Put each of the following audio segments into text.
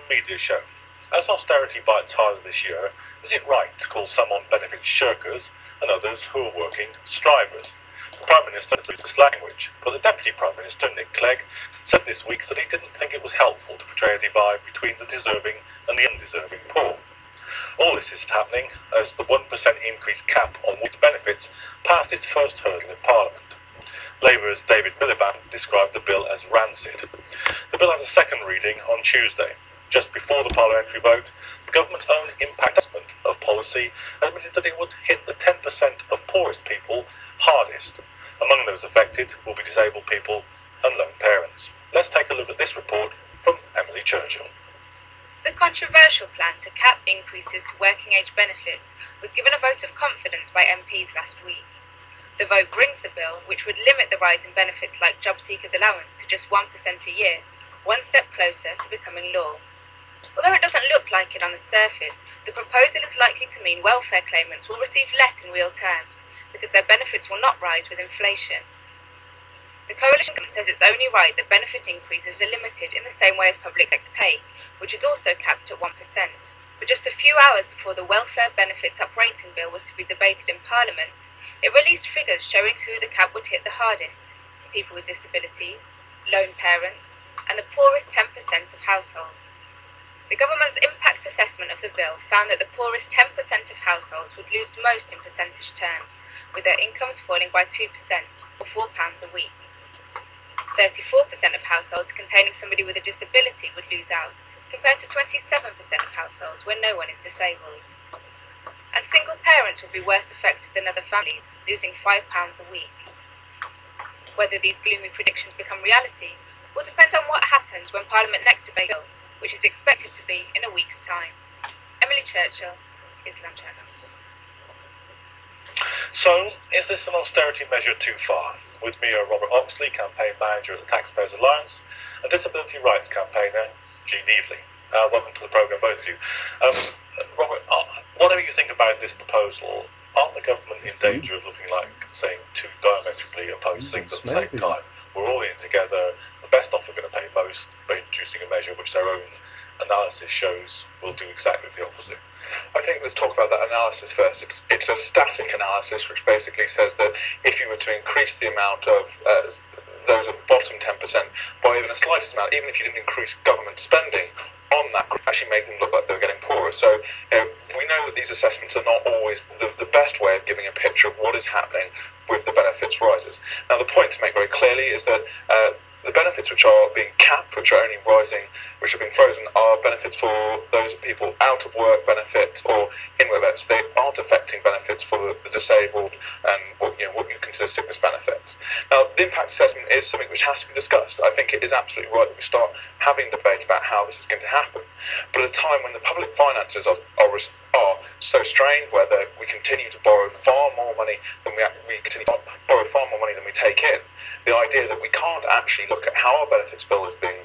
Media show. As austerity bites harder this year, is it right to call some on benefits shirkers and others who are working strivers? The Prime Minister used this language, but the Deputy Prime Minister, Nick Clegg, said this week that he didn't think it was helpful to portray a divide between the deserving and the undeserving poor. All this is happening as the 1% increase cap on wage benefits passed its first hurdle in Parliament. Labour's David Miliband described the bill as rancid. The bill has a second reading on Tuesday. Just before the parliamentary vote, the government's own impact assessment of policy admitted that it would hit the 10% of poorest people hardest. Among those affected will be disabled people and lone parents. Let's take a look at this report from Emily Churchill. The controversial plan to cap increases to working age benefits was given a vote of confidence by MPs last week. The vote brings the bill, which would limit the rise in benefits like job seekers' allowance to just 1% a year, one step closer to becoming law. Although it doesn't look like it on the surface, the proposal is likely to mean welfare claimants will receive less in real terms, because their benefits will not rise with inflation. The coalition government says it's only right that benefit increases are limited in the same way as public sector pay, which is also capped at 1%. But just a few hours before the Welfare Benefits Uprating Bill was to be debated in Parliament, it released figures showing who the cap would hit the hardest: people with disabilities, lone parents, and the poorest 10% of households. The government's impact assessment of the bill found that the poorest 10% of households would lose most in percentage terms, with their incomes falling by 2%, or £4 a week. 34% of households containing somebody with a disability would lose out, compared to 27% of households where no one is disabled. And single parents would be worse affected than other families, losing £5 a week. Whether these gloomy predictions become reality will depend on what happens when Parliament next debates the bill, which is expected to be in a week's time. Emily Churchill, Islam Channel. So, is this an austerity measure too far? With me are Robert Oxley, campaign manager at the Taxpayers Alliance, and disability rights campaigner Jean Evely. Welcome to the programme, both of you. Robert, whatever you think about this proposal, aren't the government in danger of looking like saying two diametrically opposed things at the same time? We're all in together, the best off are going to pay most by introducing a measure which their own analysis shows will do exactly the opposite. I think let's talk about that analysis first. It's a static analysis which basically says that if you were to increase the amount of those at the bottom 10% by even a slightest amount, even if you didn't increase government spending on that, actually make them look like they're getting poorer. So we know that these assessments are not always the best way of giving a picture of what is happening with the benefits rises. Now the point to make very clearly is that the benefits which are being capped, which are only rising, which have been frozen, are benefits for those people out of work benefits or in work benefits. They aren't affecting benefits for the disabled and what you consider sickness benefits. Now, the impact assessment is something which has to be discussed. I think it is absolutely right that we start having debate about how this is going to happen. But at a time when the public finances are so strained, where we continue to borrow far more money than we continue to borrow far more money than we take in, the idea that we can't actually look at how our benefits bill is being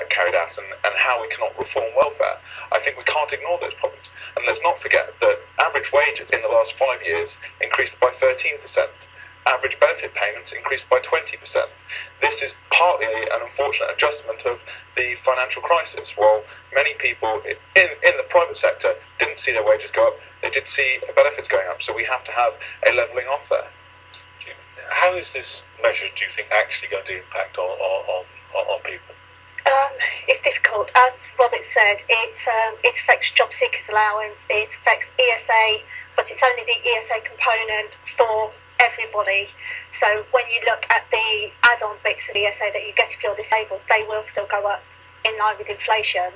carried out and how we cannot reform welfare, I think we can't ignore those problems. And let's not forget that average wages in the last 5 years increased by 13%. Average benefit payments increased by 20%. This is partly an unfortunate adjustment of the financial crisis. While many people in the private sector didn't see their wages go up, they did see benefits going up. So we have to have a levelling off there. How is this measure, do you think, actually going to impact on people? It's difficult. As Robert said, it affects job seekers' allowance, it affects ESA, but it's only the ESA component for everybody. So when you look at the add-on bits of ESA that you get if you're disabled, they will still go up in line with inflation.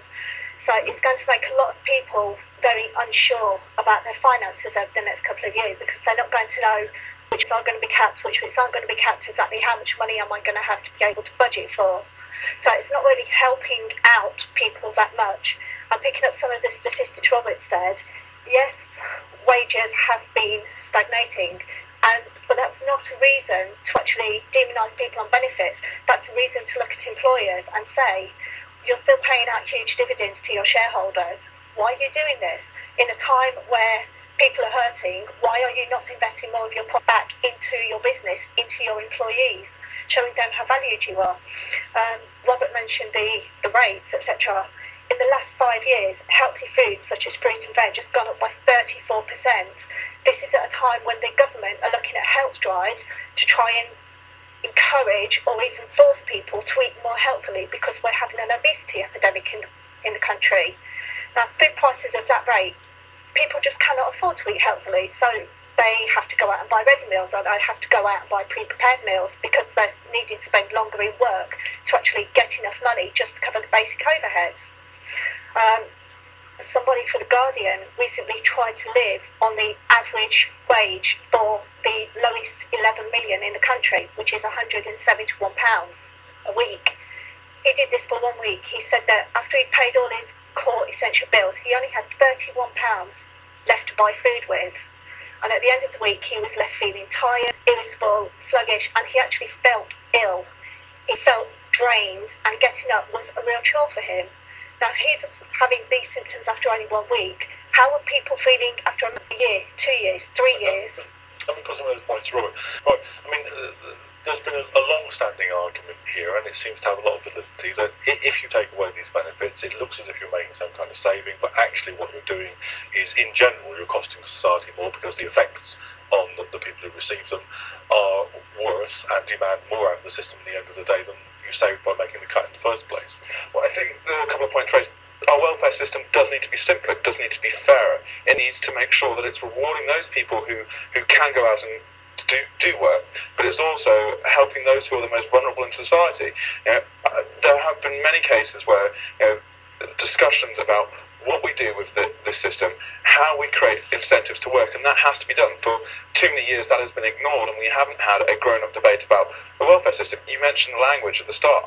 So it's going to make a lot of people very unsure about their finances over the next couple of years, because they're not going to know which are going to be capped, which aren't going to be capped, exactly how much money am I going to have to be able to budget for. So it's not really helping out people that much. I'm picking up some of the statistics Robert said. Yes, wages have been stagnating, but that's not a reason to actually demonise people on benefits. That's a reason to look at employers and say, you're still paying out huge dividends to your shareholders. Why are you doing this? In a time where people are hurting, why are you not investing more of your profit back into your business, into your employees, showing them how valued you are? Robert mentioned the rates, etc. in the last 5 years, healthy foods such as fruit and veg has gone up by 34%. This is at a time when the government are looking at health drives to try and encourage or even force people to eat more healthily because we're having an obesity epidemic in the country. Now, food prices at that rate, people just cannot afford to eat healthily, so they have to go out and buy ready meals, or they have to go out and buy pre-prepared meals because they're needing to spend longer in work to actually get enough money just to cover the basic overheads. Somebody for The Guardian recently tried to live on the average wage for the lowest 11 million in the country, which is £171 a week. He did this for 1 week. He said that after he'd paid all his core essential bills, he only had £31 left to buy food with. And at the end of the week, he was left feeling tired, irritable, sluggish, and he actually felt ill. He felt drained, and getting up was a real chore for him. Now, if he's having these symptoms after only 1 week, how are people feeling after a year, 2 years, 3 years? Let me put some of those points, Robert. Right, I mean, there's been a long-standing argument here, and it seems to have a lot of validity, that if you take away these benefits, it looks as if you're making some kind of saving, but actually what you're doing is, in general, you're costing society more because the effects on the people who receive them are worse and demand more out of the system at the end of the day than you saved by making the cut in the first place. Well, I think there are a couple of points raised. Our welfare system does need to be simpler, it does need to be fairer. It needs to make sure that it's rewarding those people who can go out and do work, but it's also helping those who are the most vulnerable in society. There have been many cases where discussions about what we do with this system, how we create incentives to work, and that has to be done. For too many years that has been ignored, and we haven't had a grown-up debate about the welfare system. You mentioned the language at the start.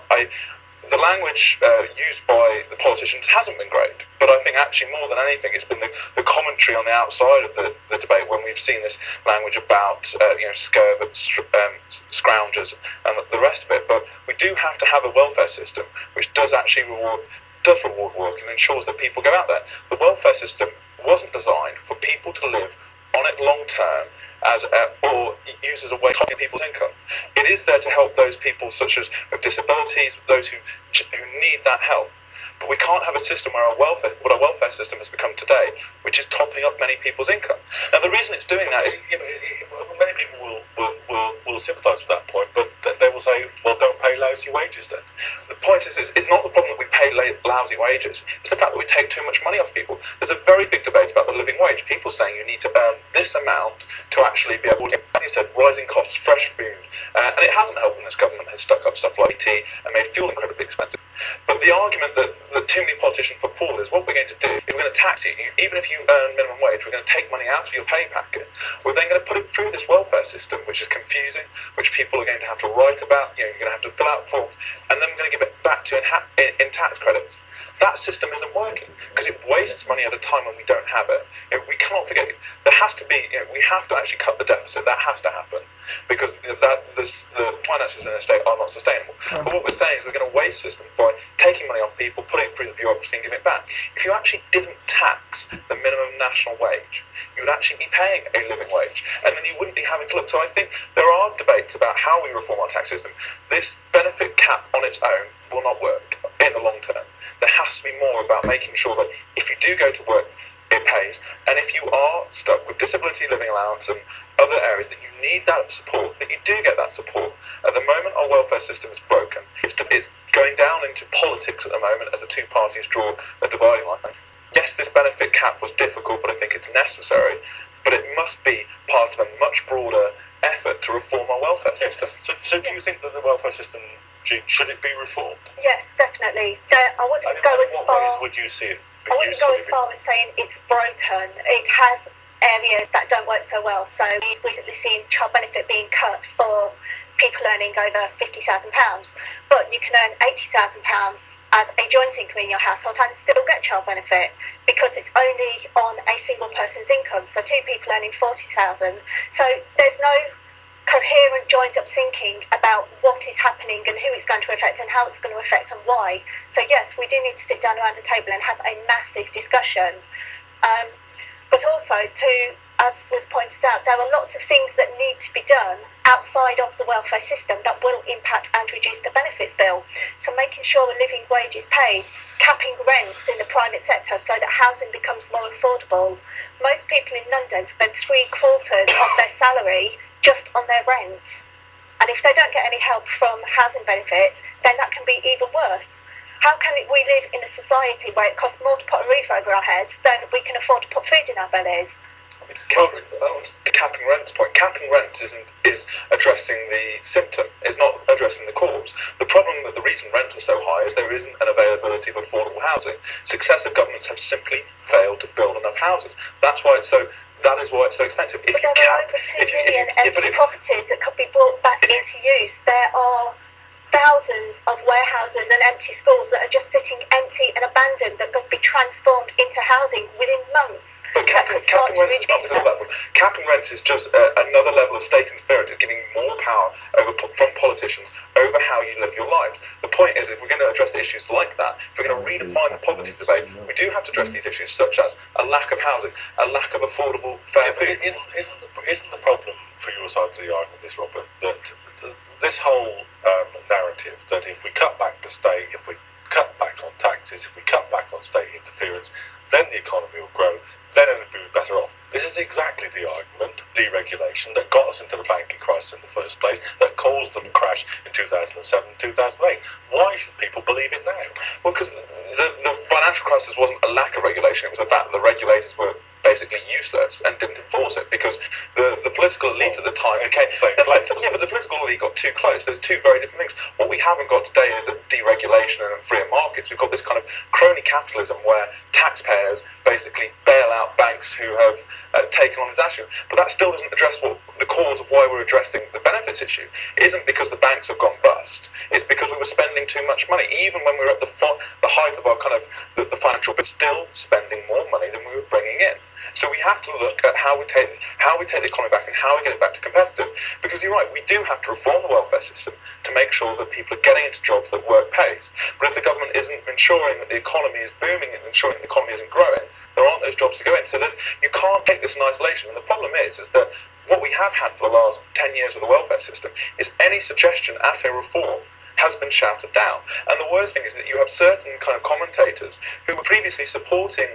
The language used by the politicians hasn't been great, but I think actually more than anything it's been the commentary on the outside of the debate when we've seen this language about scroungers and the rest of it. But we do have to have a welfare system which does actually reward work and ensures that people go out there. The welfare system wasn't designed for people to live on it long term or use as a way to top people's income. It is there to help those people such as with disabilities, those who need that help. But we can't have a system where what our welfare system has become today, which is topping up many people's income. Now, the reason it's doing that is, many people will sympathise with that point, but they will say, well, don't pay lousy wages then. The point is, it's not the problem that we pay lousy wages, it's the fact that we take too much money off people. There's a very big debate about the living wage. People saying you need to earn this amount to actually be able to, as you said, rising costs, fresh food, and it hasn't helped when this government has stuck up stuff like tea and made fuel incredibly expensive. But the argument that too many politicians put forward is what we're going to do is we're going to tax you. Even if you earn minimum wage, we're going to take money out of your pay packet. We're then going to put it through this welfare system, which is confusing, which people are going to have to write about. You're going to have to fill out forms, and then we're going to give it back to you in tax credits. That system isn't working because it wastes money at a time when we don't have it. We cannot forget it. There has to be. We have to actually cut the deficit. That has to happen because the finances in the state are not sustainable. But what we're saying is we're going to waste system by taking money off people, putting it through the bureaucracy, and giving it back. If you actually didn't tax the minimum national wage, you would actually be paying a living wage, and then you wouldn't be having to look. So I think there are debates about how we reform our tax system. This benefit cap on its own will not work in the long term. There has to be more about making sure that if you do go to work, it pays, and if you are stuck with disability living allowance and other areas that you need that support, that you do get that support. At the moment, our welfare system is broken. It's going down into politics at the moment as the two parties draw a dividing line. Yes, this benefit cap was difficult, but I think it's necessary. But it must be part of a much broader effort to reform our welfare system. So do you think that the welfare system, should it be reformed? Yes, definitely. I wouldn't go as what far. ways would you see it? I wouldn't go as far as saying it's broken. It has areas that don't work so well. So we've recently seen child benefit being cut for people earning over £50,000, but you can earn £80,000 as a joint income in your household and still get child benefit because it's only on a single person's income. So two people earning £40,000. So there's no coherent joined up thinking about what is happening and who it's going to affect and how it's going to affect and why. So yes, we do need to sit down around a table and have a massive discussion, but also to as was pointed out, there are lots of things that need to be done outside of the welfare system that will impact and reduce the benefits bill. So making sure a living wage is paid, capping rents in the private sector so that housing becomes more affordable. Most people in London spend 3/4 of their salary just on their rent. And if they don't get any help from housing benefits, then that can be even worse. How can we live in a society where it costs more to put a roof over our heads than we can afford to put food in our bellies? To capping rent's point, capping rent is addressing the symptom, is not addressing the cause. The problem that the reason rents are so high is there isn't an availability of affordable housing. Successive governments have simply failed to build enough houses. That is why it's so expensive. But there are over 2 million empty properties that could be brought back into use. There are thousands of warehouses and empty schools that are just sitting empty and abandoned that could be transformed into housing within months. But capping rent is just another level of state interference. It's giving more power from politicians over how you live your lives. The point is, if we're going to address issues like that, if we're going to redefine the poverty debate, we do have to address these issues such as a lack of housing, a lack of affordable fair food. Isn't the problem for your side of the argument, this, Robert, that this whole narrative that if we cut back the state, if we cut back on taxes, if we cut back on state interference, then the economy will grow, then it will be better off. This is exactly the argument, deregulation, that got us into the banking crisis in the first place, that caused the crash in 2007, 2008. Why should people believe it now? Well, because the financial crisis wasn't a lack of regulation, it was the fact that the regulators were basically useless and didn't enforce it because the political elite at the time became but the political elite got too close. There's two very different things. What we haven't got today is a deregulation and freer markets. We've got this kind of crony capitalism where taxpayers basically bail out banks who have taken on this issue. But that still doesn't address what the cause of why we're addressing the benefits issue. It isn't because the banks have gone bust. It's because we were spending too much money. Even when we were at the height of our kind of the financial, but still spending more money than we were bringing in. So we have to look at how we take the economy back and how we get it back to competitive. Because you're right, we do have to reform the welfare system to make sure that people are getting into jobs that work pays. But if the government isn't ensuring that the economy is booming and ensuring that the economy isn't growing, there aren't those jobs to go in. So you can't take this in isolation. And the problem is that what we have had for the last 10 years with the welfare system is any suggestion at a reform has been shouted down. And the worst thing is that you have certain kind of commentators who were previously supporting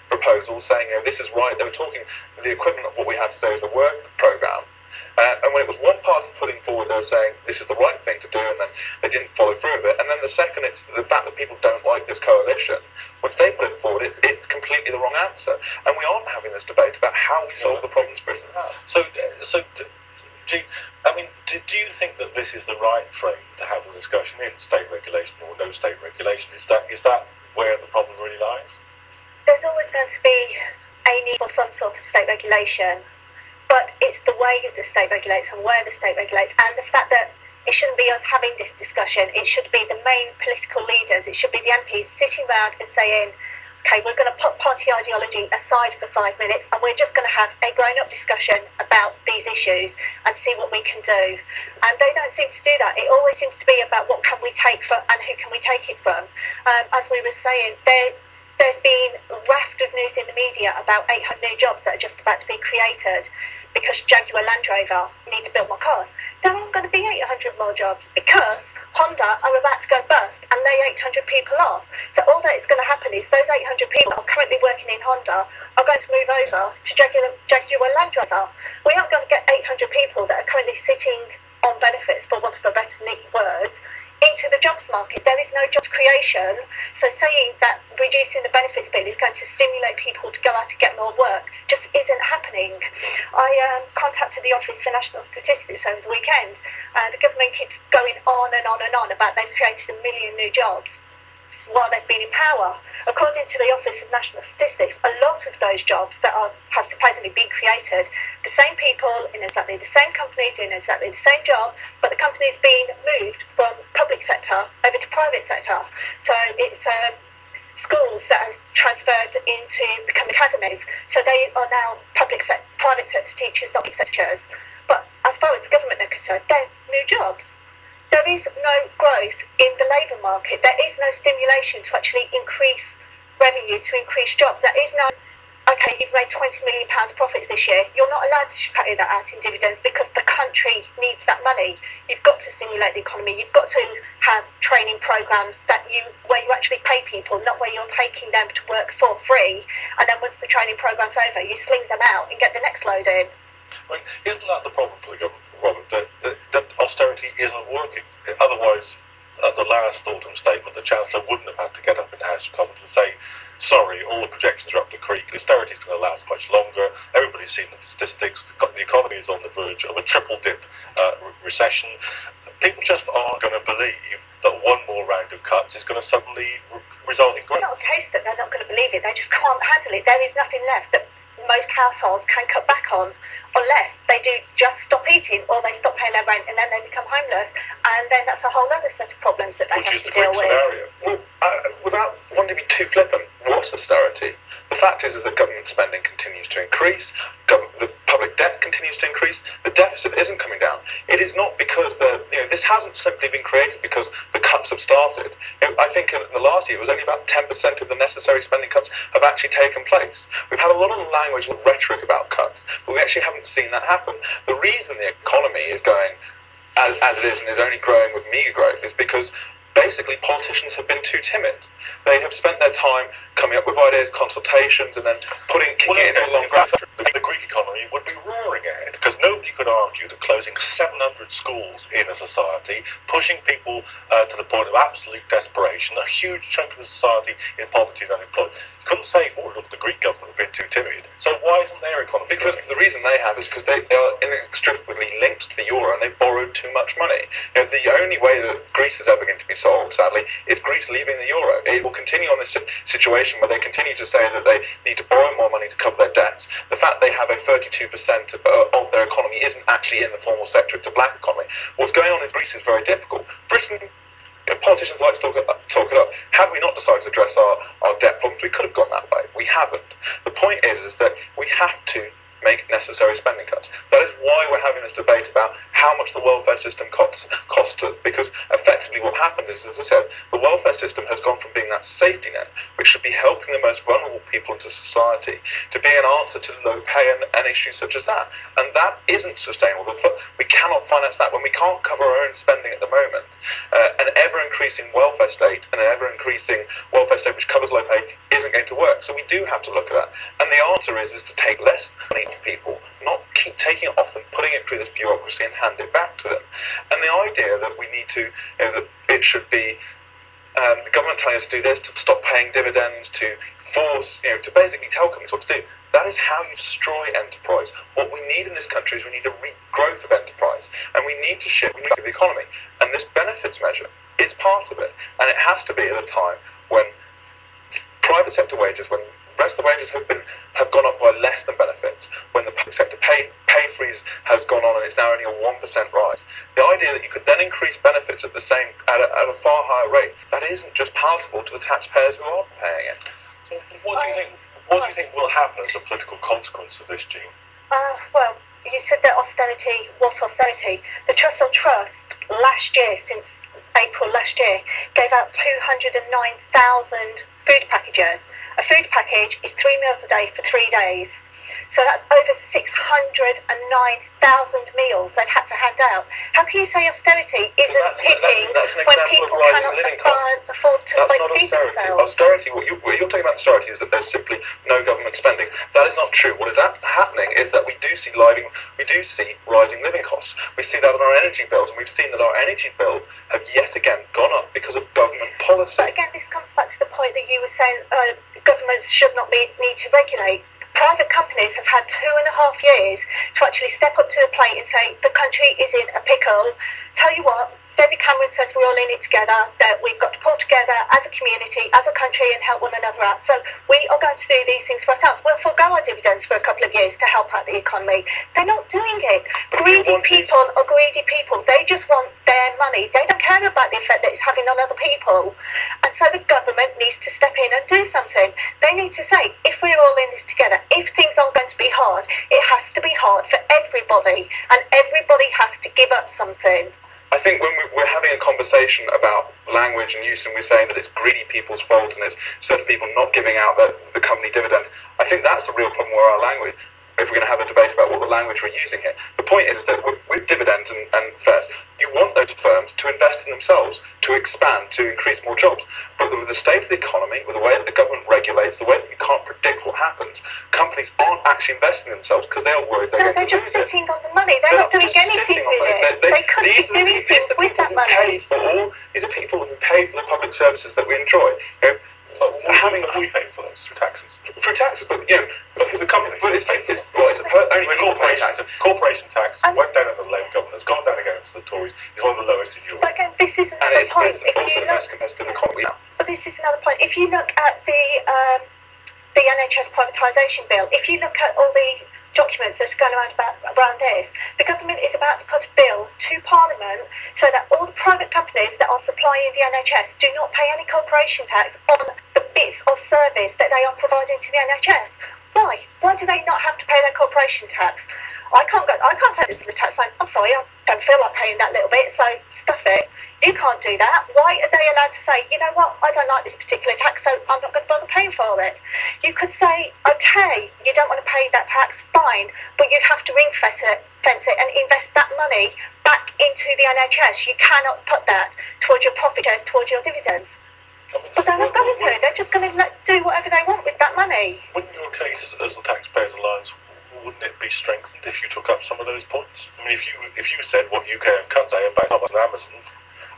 proposals saying, this is right. They were talking the equivalent of what we have today as a work programme. And when it was one party putting forward, they were saying this is the right thing to do, and then they didn't follow through with it. And then the second, it's the fact that people don't like this coalition. Once they put it forward, it's completely the wrong answer. And we aren't having this debate about how we solve the problems Britain has. So, do you think that this is the right frame to have the discussion in state regulation or no state regulation? Is that where the problem really lies? There's always going to be a need for some sort of state regulation, but it's the way that the state regulates and where the state regulates, and the fact that it shouldn't be us having this discussion. It should be the main political leaders, it should be the MPs sitting around and saying, okay, we're going to put party ideology aside for 5 minutes and we're just going to have a grown-up discussion about these issues and see what we can do. And they don't seem to do that. It always seems to be about what can we take from and who can we take it from. As we were saying, there's been a raft of news in the media about 800 new jobs that are just about to be created because Jaguar Land Rover need to build more cars. There aren't going to be 800 more jobs because Honda are about to go bust and lay 800 people off. So all that is going to happen is those 800 people that are currently working in Honda are going to move over to Jaguar Land Rover. We aren't going to get 800 people that are currently sitting on benefits, for want of a better word, into the jobs market. There is no jobs creation. So saying that reducing the benefits bill is going to stimulate people to go out and get more work just isn't happening. I contacted the Office for National Statistics over the weekend, and the government keeps going on and on and on about they've created 1 million new jobs while they've been in power. According to the Office of National Statistics, a lot of those jobs that have supposedly been created, the same people in exactly the same company doing exactly the same job, but the company's been moved from public sector over to private sector. So it's schools that have transferred into become academies. So they are now private sector teachers, not public sector teachers. But as far as the government are concerned, they're new jobs. There is no growth in the labour market. There is no stimulation to actually increase revenue, to increase jobs. There is no okay, you've made £20 million profits this year, you're not allowed to pay that out in dividends because the country needs that money. You've got to stimulate the economy. You've got to have training programs where you actually pay people, not where you're taking them to work for free, and then once the training program's over, you sling them out and get the next load in. I mean, isn't that the problem for the government, Robert, that austerity isn't working? Otherwise, at the last autumn statement, the Chancellor wouldn't have had to get up in the House of Commons and say, sorry, all the projections are up the creek, austerity is going to last much longer, everybody's seen the statistics, the economy is on the verge of a triple dip recession. People just aren't going to believe that one more round of cuts is going to suddenly result in growth. It's not a case that they're not going to believe it, they just can't handle it. There is nothing left that most households can cut back on unless they do just stop eating or they stop paying their rent and then they become homeless, and then that's a whole other set of problems that they have to deal with. Scenario. Well, without wanting to be too flippant, what's austerity? The fact is that government spending continues to increase, the public debt continues to increase, the deficit isn't coming down. It is not because this hasn't simply been created because the cuts have started. I think in the last year it was only about 10% of the necessary spending cuts have actually taken place. We've had a lot of language and rhetoric about cuts, but we actually haven't seen that happen. The reason the economy is going as it is and is only growing with meagre growth is because basically politicians have been too timid. They have spent their time coming up with ideas, consultations, and then kicking it into a long graph. The Greek economy would be roaring ahead because nobody could argue that closing 700 schools in a society, pushing people to the point of absolute desperation, a huge chunk of the society in poverty and unemployed. You couldn't say, oh, look, the Greek government have been too timid. So why isn't their economy? Because the reason they have is because they are inextricably linked to the euro and they've borrowed too much money. The only way that Greece is ever going to be solved, sadly, is Greece leaving the euro. It will continue on this situation where they continue to say that they need to borrow more money to cover their debts. The fact they have a 32% of their economy isn't actually in the formal sector, it's a black economy. What's going on in Greece is very difficult. Britain, politicians like to talk it up. Had we not decided to address our debt problems, we could have gone that way. We haven't. The point is that we have to make necessary spending cuts. That is why we're having this debate about how much the welfare system costs us, because effectively what happened is, as I said, the welfare system has gone from being that safety net, which should be helping the most vulnerable people into society, to being an answer to low pay and issues such as that. And that isn't sustainable. We cannot finance that when we can't cover our own spending at the moment. An ever-increasing welfare state and an ever-increasing welfare state which covers low pay isn't going to work. So we do have to look at that. And the answer is to take less money off people, not keep taking it off them, putting it through this bureaucracy and hand it back to them. And the idea that we need to, that it should be the government telling us to do this, to stop paying dividends, to force, to basically tell companies what to do, that is how you destroy enterprise. What we need in this country is we need a regrowth of enterprise, and we need to shift the economy. And this benefits measure is part of it, and it has to be at a time when private sector wages, when the rest of the wages have gone up by less than benefits, when the public sector pay freeze has gone on and it's now only a 1% rise. The idea that you could then increase benefits at a far higher rate, that isn't just palatable to the taxpayers who are paying it. So what do you think will happen as a political consequence of this, Jean? Well, you said that austerity, what austerity? The Trussell Trust last year, since April last year, gave out 209,000 food packages. A food package is 3 meals a day for 3 days. So that's over 609,000 meals they've had to hand out. How can you say austerity isn't hitting when people cannot afford to feed themselves? Austerity, what you're talking about austerity is that there's simply no government spending. That is not true. What is happening is that we do see rising living costs. We see that on our energy bills, and we've seen that our energy bills have yet again gone up because of government policy. But again, this comes back to the point that you were saying governments should not need to regulate. Private companies have had 2.5 years to actually step up to the plate and say the country is in a pickle. Tell you what, David Cameron says we're all in it together, that we've got to pull together as a community, as a country, and help one another out. So we are going to do these things for ourselves. We'll forego our dividends for a couple of years to help out the economy. They're not doing it. Greedy people are greedy people. They just want their money. They don't care about the effect that it's having on other people. And so the government needs to step in and do something. They need to say, if we're all in this together, if things are going to be hard, it has to be hard for everybody. And everybody has to give up something. I think when we're having a conversation about language and use, and we're saying that it's greedy people's fault and it's certain people not giving out the company dividend. I think that's the real problem with our language. If we're going to have a debate about what the language we're using here, the point is that with dividends and fares, you want those firms to invest in themselves, to expand, to increase more jobs. But with the state of the economy, with the way that the government regulates, the way that you can't predict what happens, companies aren't actually investing in themselves because they are worried they're going to lose it. They're just sitting on the money. They're not doing anything with it. They could be doing things with that money. These are people who pay for the public services that we enjoy. We pay for those through taxes. Through taxes, but the company. But it's only corporation tax went down under the Labour government. It's gone down again to the Tories. It's one of the lowest in Europe. But again, this is another point. Also the most competitive economy now. But this is another point. If you look at the NHS privatisation bill, if you look at all the documents that's going around this, the government is about to put a bill to Parliament so that all the private companies that are supplying the NHS do not pay any corporation tax on the bits of service that they are providing to the NHS. Why? Why do they not have to pay their corporation tax? I can't take this to the tax line. I'm sorry, I don't feel like paying that little bit, so stuff it. You can't do that. Why are they allowed to say, you know what, I don't like this particular tax, so I'm not going to bother paying for it? You could say, okay, you don't want to pay that tax, fine, but you have to ring-fence it and invest that money back into the NHS. You cannot put that towards your profit shares, towards your dividends. But they're not going to. They're just going to do whatever they want with that money. Wouldn't your case as the Taxpayers Alliance, wouldn't it be strengthened if you took up some of those points? I mean, if you said what UK and can say about Amazon.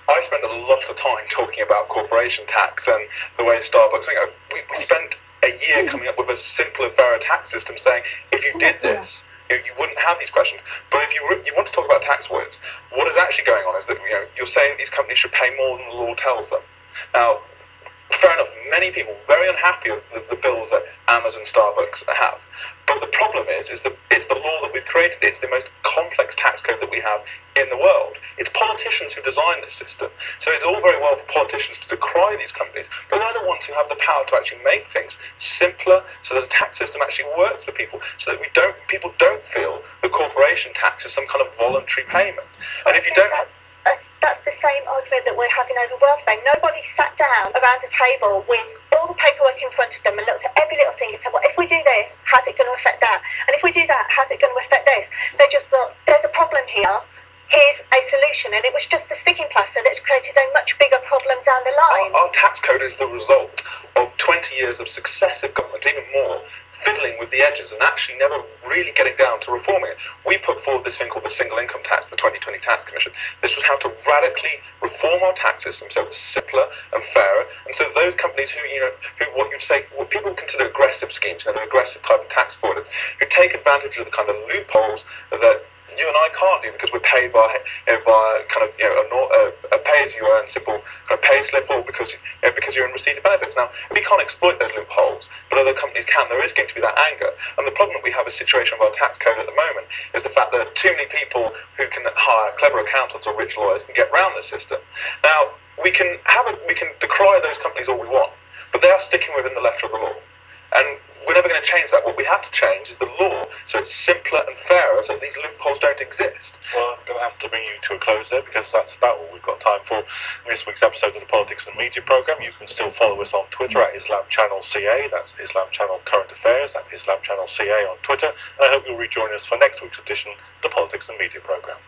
I spent a lot of time talking about corporation tax and the way Starbucks. We spent a year coming up with a simpler, fairer tax system, saying if you did this, you wouldn't have these questions. But if you want to talk about tax avoidance, what is actually going on is that you're saying these companies should pay more than the law tells them. Now, fair enough, many people are very unhappy with the bills that Amazon, Starbucks have. But the problem is that it's the law that we've created. It's the most complex tax code that we have in the world. It's politicians who design this system. So it's all very well for politicians to decry these companies, but they're the ones who have the power to actually make things simpler so that the tax system actually works for people, so that people don't feel that corporation tax is some kind of voluntary payment. And if you don't... That's the same argument that we're having over welfare. Nobody sat down around a table with all the paperwork in front of them and looked at every little thing and said, well, if we do this, how's it going to affect that? And if we do that, how's it going to affect this? They just thought, there's a problem here, here's a solution. And it was just a sticking plaster that's created a much bigger problem down the line. Our tax code is the result of 20 years of successive governments, even more, fiddling with the edges and actually never really getting down to reforming it. We put forward this thing called the single income tax, the 2020 Tax Commission. This was how to radically reform our tax system so it was simpler and fairer, and so those companies who what you'd say, what people consider aggressive schemes, an aggressive type of tax avoidance, who take advantage of the kind of loopholes that you and I can't do because we're paid by kind of a pay-as-you-earn simple kind of pay slip, or because you're in receipt of benefits. Now, we can't exploit those loopholes, but other companies can. There is going to be that anger, and the problem that we have a situation of our tax code at the moment is the fact that too many people who can hire clever accountants or rich lawyers can get around the system. Now, we can decry those companies all we want, but they are sticking within the letter of the law, and we're never going to change that. What we have to change is the law, so it's simpler and fairer, so these loopholes don't exist. Well, I'm going to have to bring you to a close there, because that's about all we've got time for in this week's episode of the Politics and Media programme. You can still follow us on Twitter at Islam Channel CA, that's Islam Channel Current Affairs, at Islam Channel CA on Twitter, and I hope you'll rejoin us for next week's edition of the Politics and Media programme.